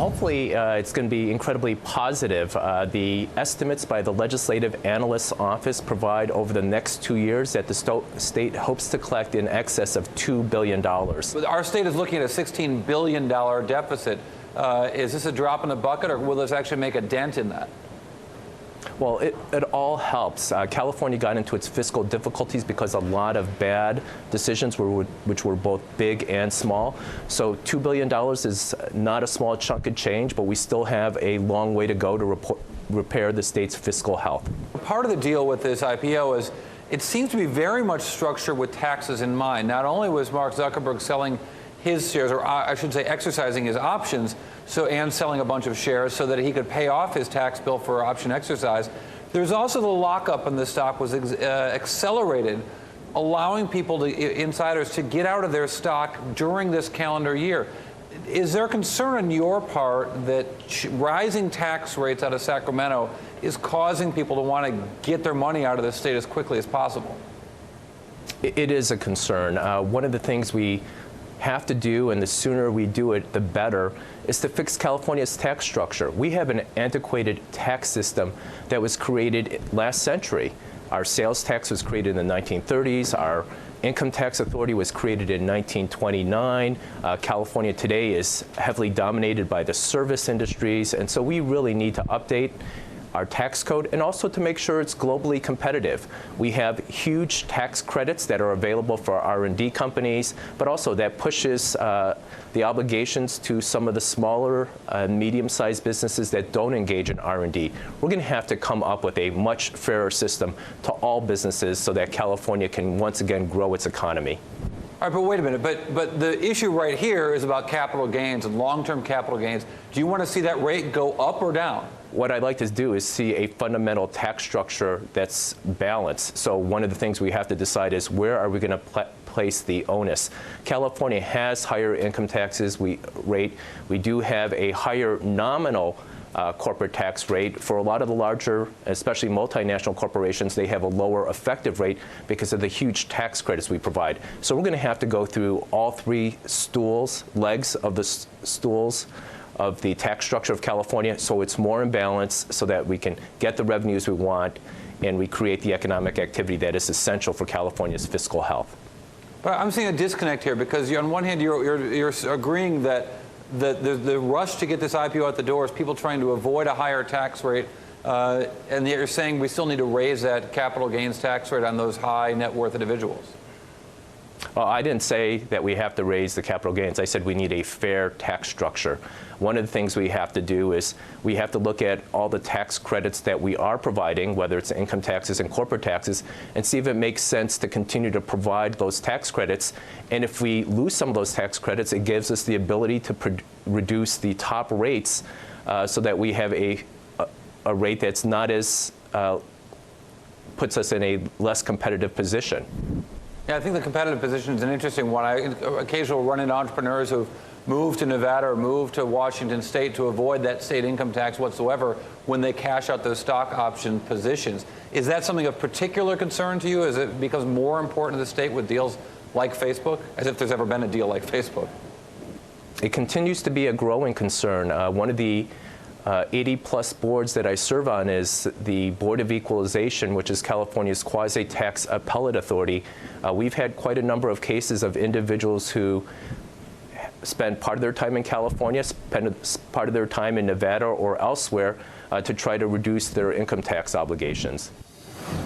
Hopefully, it's going to be incredibly positive. The estimates by the Legislative Analyst's Office provide over the next 2 years that the state hopes to collect in excess of $2 billion. But our state is looking at a $16 billion deficit. Is this a drop in the bucket, or will this actually make a dent in that? Well, it all helps. California got into its fiscal difficulties because a lot of bad decisions which were both big and small. So $2 billion is not a small chunk of change, but we still have a long way to go to repair the state's fiscal health. Part of the deal with this IPO is it seems to be very much structured with taxes in mind. Not only was Mark Zuckerberg selling his shares, or I should say exercising his options, and selling a bunch of shares so that he could pay off his tax bill for option exercise. There's also the lockup in the stock was accelerated, allowing people, insiders, to get out of their stock during this calendar year. Is there concern on your part that rising tax rates out of Sacramento is causing people to want to get their money out of the state as quickly as possible? It is a concern. One of the things we have to do, and the sooner we do it, the better, is to fix California's tax structure. We have an antiquated tax system that was created last century. Our sales tax was created in the 1930s. Our income tax authority was created in 1929. California today is heavily dominated by the service industries, and so we really need to update our tax code, and also to make sure it's globally competitive. We have huge tax credits that are available for R&D companies, but also that pushes the obligations to some of the smaller medium-sized businesses that don't engage in R&D. We're going to have to come up with a much fairer system to all businesses so that California can once again grow its economy. All right, but wait a minute. But the issue right here is about capital gains and long-term capital gains. Do you want to see that rate go up or down? What I'd like to do is see a fundamental tax structure that's balanced. So one of the things we have to decide is where are we going to place the onus. California has higher income taxes rate. We do have a higher nominal corporate tax rate. For a lot of the larger, especially multinational corporations, they have a lower effective rate because of the huge tax credits we provide. So we're going to have to go through all three legs of the stools of the tax structure of California, so it's more in balance, so that we can get the revenues we want and we create the economic activity that is essential for California's fiscal health. But I'm seeing a disconnect here, because on one hand you're agreeing that the rush to get this IPO out the door is people trying to avoid a higher tax rate, and yet you're saying we still need to raise that capital gains tax rate on those high net worth individuals. Well, I didn't say that we have to raise the capital gains. I said we need a fair tax structure. One of the things we have to do is we have to look at all the tax credits that we are providing, whether it's income taxes and corporate taxes, and see if it makes sense to continue to provide those tax credits. And if we lose some of those tax credits, it gives us the ability to reduce the top rates so that we have a rate that's not as puts us in a less competitive position. Yeah, I think the competitive position is an interesting one. I occasionally run into entrepreneurs who've moved to Nevada or moved to Washington State to avoid that state income tax whatsoever when they cash out those stock option positions. Is that something of particular concern to you? Is it becomes more important to the state with deals like Facebook, as if there's ever been a deal like Facebook? It continues to be a growing concern. One of the 80-plus boards that I serve on is the Board of Equalization, which is California's quasi-tax appellate authority. We've had quite a number of cases of individuals who spend part of their time in California, spend part of their time in Nevada or elsewhere to try to reduce their income tax obligations.